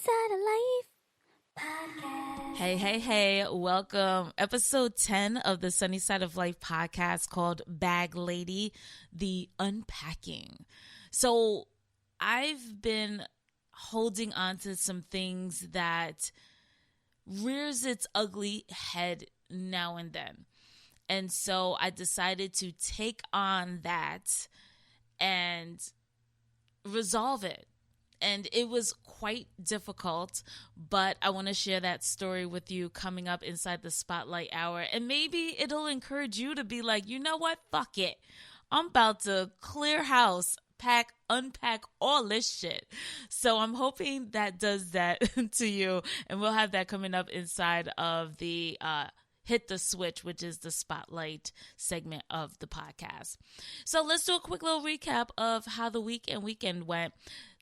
Side of Life podcast. Hey, welcome. Episode 10 of the Sunny Side of Life podcast called Bag Lady, the Unpacking. So I've been holding on to some things that rears its ugly head now and then. And so I decided to take on that and resolve it. And it was quite difficult, but I want to share that story with you coming up inside the Spotlight Hour. And maybe it'll encourage you to be like, you know what? Fuck it. I'm about to clear house, unpack all this shit. So I'm hoping that does that to you. And we'll have that coming up inside of the Hit the Switch, which is the Spotlight segment of the podcast. So let's do a quick little recap of how the weekend went.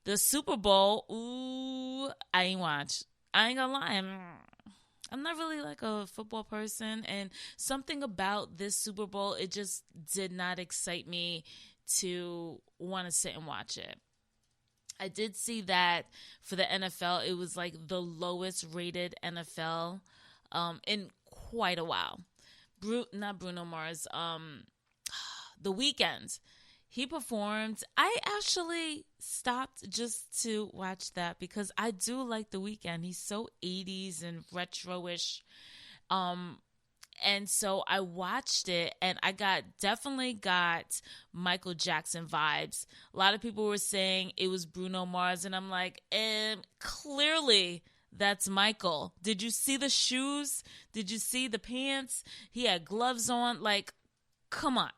The Super Bowl, I ain't watch. I ain't gonna lie, I'm not really like a football person, and something about this Super Bowl, it just did not excite me to want to sit and watch it. I did see that for the NFL, it was like the lowest rated NFL in quite a while. Not Bruno Mars, The Weeknd. He performed. I actually stopped just to watch that because I do like The Weeknd. He's so 80s and retro-ish. And so I watched it and I definitely got Michael Jackson vibes. A lot of people were saying it was Bruno Mars, and I'm like, clearly that's Michael. Did you see the shoes? Did you see the pants? He had gloves on. Like, come on.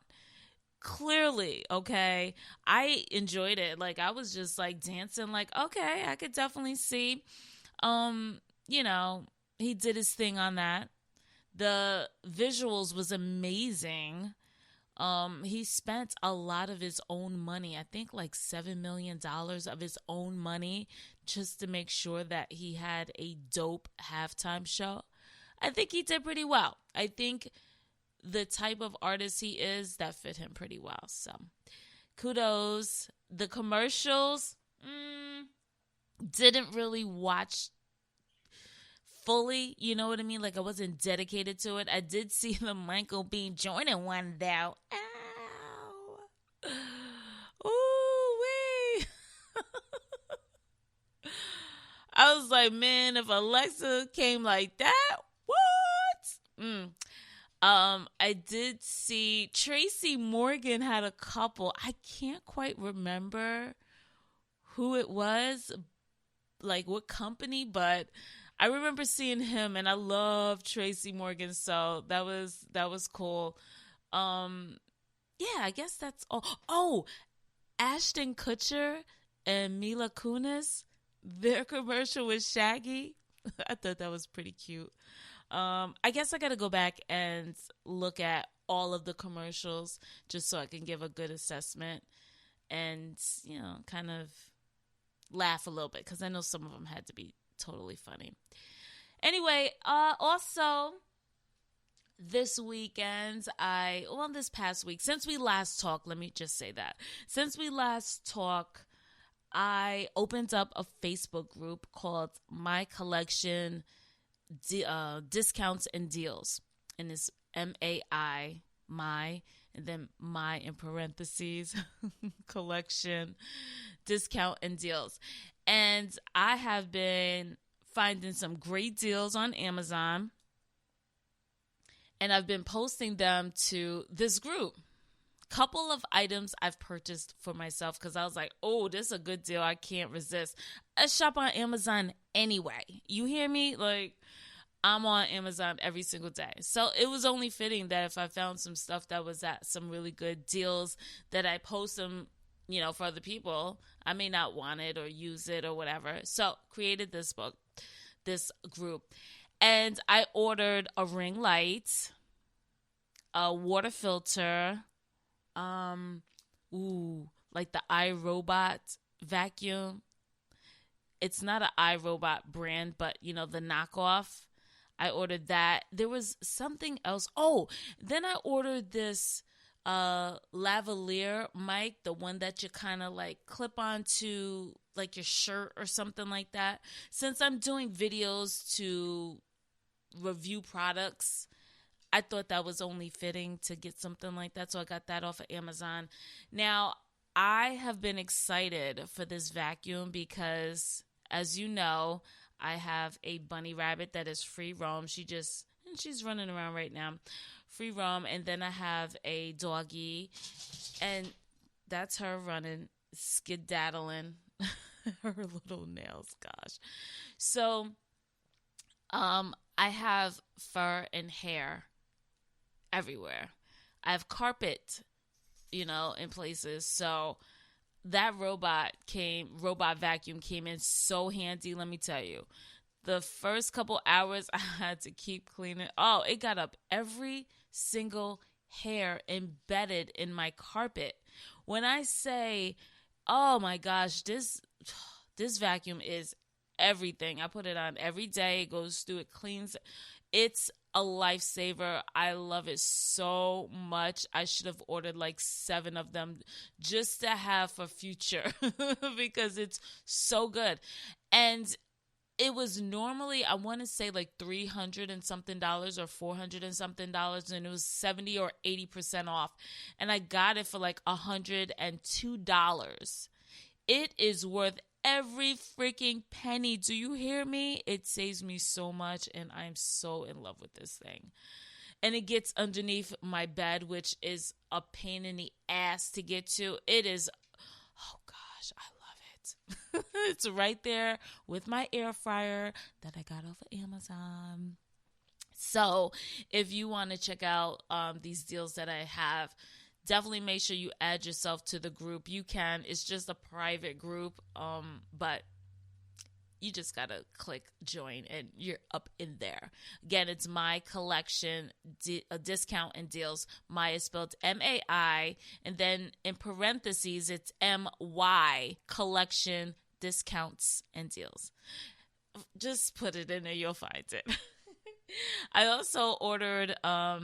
Clearly, okay, I enjoyed it. Like, I was just like dancing, like, okay, I could definitely see, he did his thing on that. The visuals was amazing. He spent a lot of his own money. I think like $7 million of his own money just to make sure that he had a dope halftime show. I think he did pretty well. I think the type of artist he is, that fit him pretty well. So kudos. The commercials, didn't really watch fully. You know what I mean? Like, I wasn't dedicated to it. I did see the Michael Bean joining one though. Ow. Ooh-wee. I was like, man, if Alexa came like that, what? I did see Tracy Morgan had a couple. I can't quite remember who it was, like what company, but I remember seeing him, and I love Tracy Morgan, so that was cool. Yeah, I guess that's all. Oh, Ashton Kutcher and Mila Kunis, their commercial with Shaggy. I thought that was pretty cute. I guess I got to go back and look at all of the commercials just so I can give a good assessment and, kind of laugh a little bit because I know some of them had to be totally funny. Anyway, also this past week, since we last talked, let me just say that. Since we last talked, I opened up a Facebook group called My Collection Discounts and Deals, and it's MAI, my, and then my in parentheses, collection, discount and deals. And I have been finding some great deals on Amazon, and I've been posting them to this group. Couple of items I've purchased for myself because I was like, oh, this is a good deal. I can't resist. I shop on Amazon anyway. You hear me? Like, I'm on Amazon every single day. So it was only fitting that if I found some stuff that was at some really good deals, that I post them, for other people. I may not want it or use it or whatever. So created this group. And I ordered a ring light, a water filter, like the iRobot vacuum. It's not an iRobot brand, but the knockoff. I ordered that. There was something else. Oh, then I ordered this lavalier mic, the one that you kind of like clip onto like your shirt or something like that. Since I'm doing videos to review products, I thought that was only fitting to get something like that. So I got that off of Amazon. Now, I have been excited for this vacuum because, as you know, I have a bunny rabbit that is free roam. She's running around right now. Free roam. And then I have a doggy, and that's her running, skedaddling her little nails. Gosh. So, I have fur and hair everywhere. I have carpet, in places. So that robot vacuum came in so handy, let me tell you. The first couple hours I had to keep cleaning. Oh, it got up every single hair embedded in my carpet. When I say, oh my gosh, this vacuum is everything. I put it on every day. It goes through, it cleans. It's a lifesaver. I love it so much. I should have ordered like 7 of them just to have for future because it's so good. And it was normally, I want to say like $300 and something or $400 and something, and it was 70 or 80% off. And I got it for like $102. It is worth every freaking penny. Do you hear me? It saves me so much, and I'm so in love with this thing. And it gets underneath my bed, which is a pain in the ass to get to. It is, oh gosh, I love it. It's right there with my air fryer that I got off of Amazon. So if you want to check out these deals that I have, definitely make sure you add yourself to the group. You can. It's just a private group, but you just got to click join and you're up in there. Again, it's My Collection, discount and deals. My is spelled M-A-I, and then in parentheses, it's M-Y, collection, discounts, and deals. Just put it in there. You'll find it. I also ordered a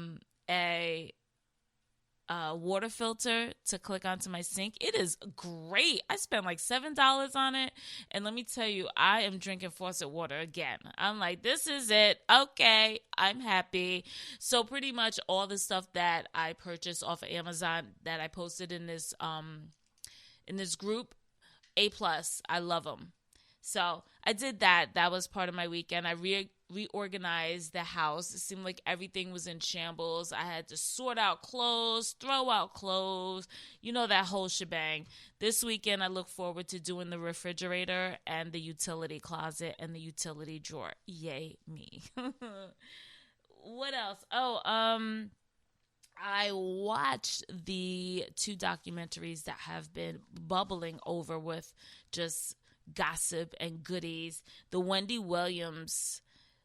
water filter to click onto my sink. It is great. I spent like $7 on it, and let me tell you, I am drinking faucet water again. I'm like, this is it. Okay, I'm happy. So pretty much all the stuff that I purchased off of Amazon that I posted in this group, A+. I love them. So I did that. That was part of my weekend. I reorganized the house. It seemed like everything was in shambles. I had to sort out clothes, throw out clothes, that whole shebang. This weekend, I look forward to doing the refrigerator and the utility closet and the utility drawer. Yay, me. What else? Oh, I watched the 2 documentaries that have been bubbling over with just gossip and goodies. The Wendy Williams,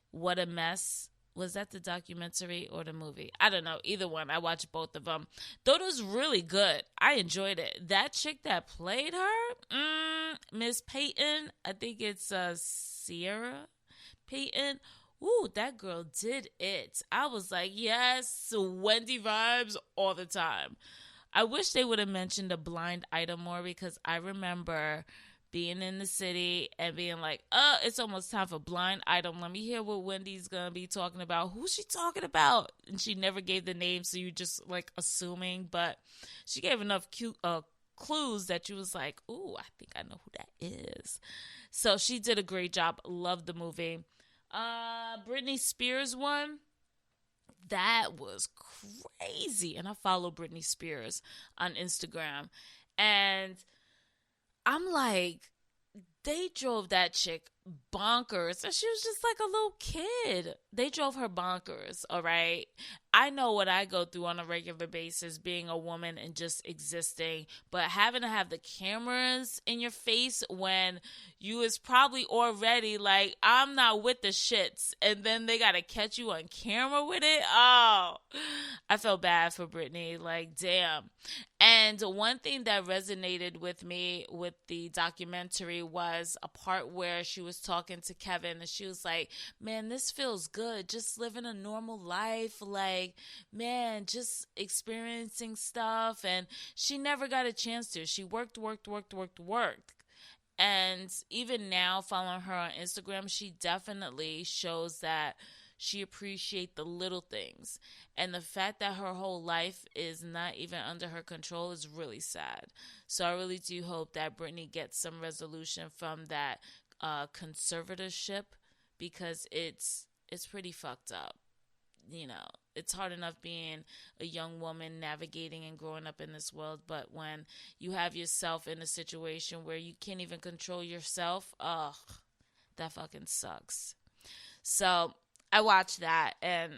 What a Mess. Was that the documentary or the movie? I don't know. Either one. I watched both of them. Though it was really good. I enjoyed it. That chick that played her, Miss Peyton, I think it's Sierra Peyton. Ooh, that girl did it. I was like, yes, Wendy vibes all the time. I wish they would have mentioned a blind item more, because I remember being in the city and being like, oh, it's almost time for blind item. Let me hear what Wendy's going to be talking about. Who's she talking about? And she never gave the name, so you just like assuming. But she gave enough clues that you was like, ooh, I think I know who that is. So she did a great job. Loved the movie. Britney Spears one. That was crazy. And I follow Britney Spears on Instagram. And I'm like, they drove that chick bonkers. And she was just like a little kid. They drove her bonkers, all right? I know what I go through on a regular basis, being a woman and just existing. But having to have the cameras in your face when you is probably already like, I'm not with the shits. And then they got to catch you on camera with it. Oh, I felt bad for Britney. Like, damn. And one thing that resonated with me with the documentary was a part where she was talking to Kevin and she was like, man, this feels good. good, just living a normal life, like, man, just experiencing stuff. And she never got a chance to. She worked. And even now, following her on Instagram, she definitely shows that she appreciates the little things. And the fact that her whole life is not even under her control is really sad. So I really do hope that Britney gets some resolution from that conservatorship, because it's pretty fucked up. You know, it's hard enough being a young woman navigating and growing up in this world, but when you have yourself in a situation where you can't even control yourself, ugh, that fucking sucks. So I watched that, and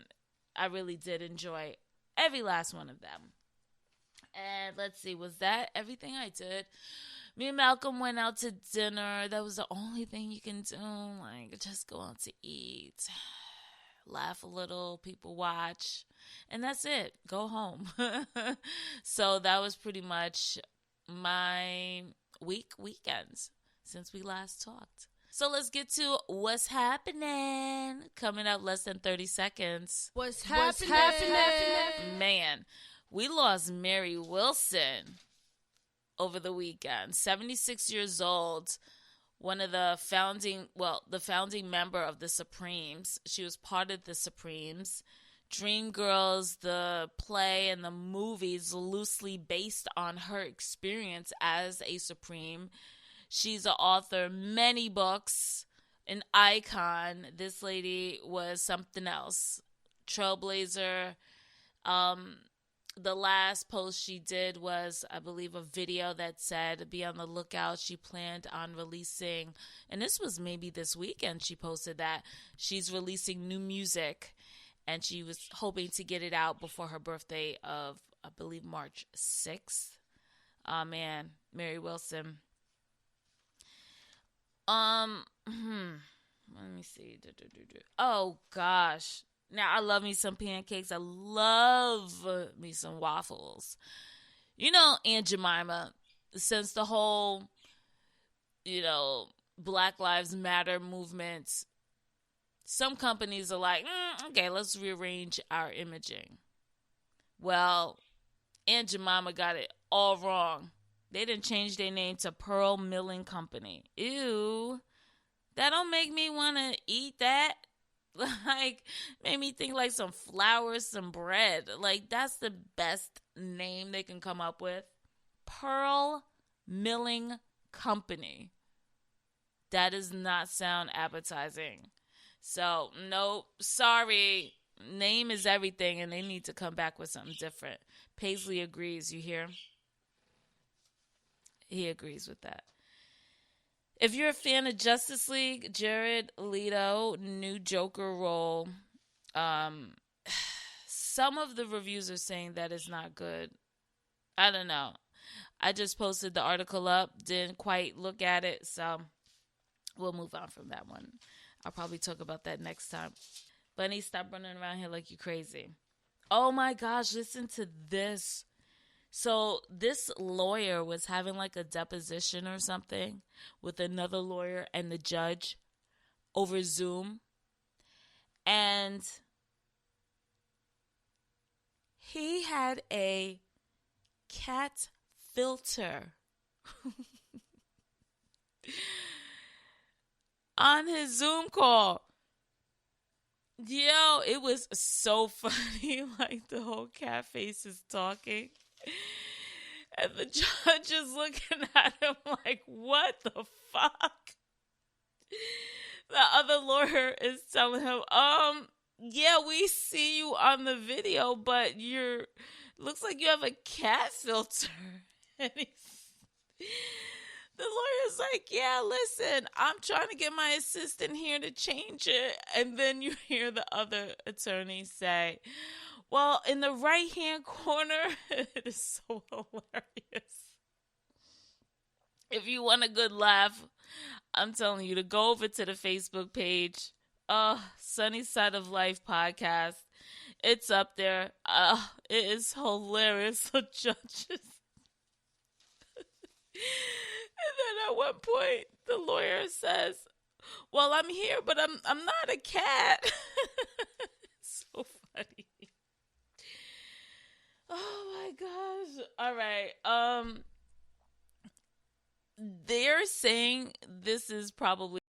I really did enjoy every last one of them. And let's see, was that everything I did? Me and Malcolm went out to dinner. That was the only thing you can do. Like, just go out to eat, laugh a little, people watch, and that's it. Go home. So that was pretty much my weekends since we last talked. So let's get to what's happening. Coming up less than 30 seconds. What's happening? Man, we lost Mary Wilson over the weekend. 76 years old. One of the founding member of the Supremes. She was part of the Supremes. Dreamgirls, the play and the movies loosely based on her experience as a Supreme. She's an author, many books, an icon. This lady was something else. Trailblazer. The last post she did was, I believe, a video that said, be on the lookout. She planned on releasing, and this was maybe this weekend, she posted that she's releasing new music, and she was hoping to get it out before her birthday of, I believe, March 6th. Oh, man, Mary Wilson. Let me see. Oh, gosh. Now, I love me some pancakes. I love me some waffles. You know, Aunt Jemima, since the whole, Black Lives Matter movement, some companies are like, okay, let's rearrange our imaging. Well, Aunt Jemima got it all wrong. They didn't change their name to Pearl Milling Company. Ew. That don't make me want to eat that. Like, made me think like some flowers, some bread. Like, that's the best name they can come up with. Pearl Milling Company. That does not sound appetizing. So, nope, sorry. Name is everything, and they need to come back with something different. Paisley agrees, you hear? He agrees with that. If you're a fan of Justice League, Jared Leto, new Joker role, some of the reviews are saying that it's not good. I don't know. I just posted the article up, didn't quite look at it, so we'll move on from that one. I'll probably talk about that next time. Bunny, stop running around here like you crazy. Oh my gosh, listen to this. So this lawyer was having like a deposition or something with another lawyer and the judge over Zoom. And he had a cat filter on his Zoom call. Yo, it was so funny. Like, the whole cat face is talking. And the judge is looking at him like, what the fuck? The other lawyer is telling him, yeah, we see you on the video, but looks like you have a cat filter. And the lawyer's like, yeah, listen, I'm trying to get my assistant here to change it. And then you hear the other attorney say, well, in the right-hand corner, it is so hilarious. If you want a good laugh, I'm telling you to go over to the Facebook page, Sunny Side of Life podcast. It's up there. It is hilarious. The judges. And then at one point, the lawyer says, well, I'm here, but I'm not a cat. Oh my gosh. All right. They're saying this is probably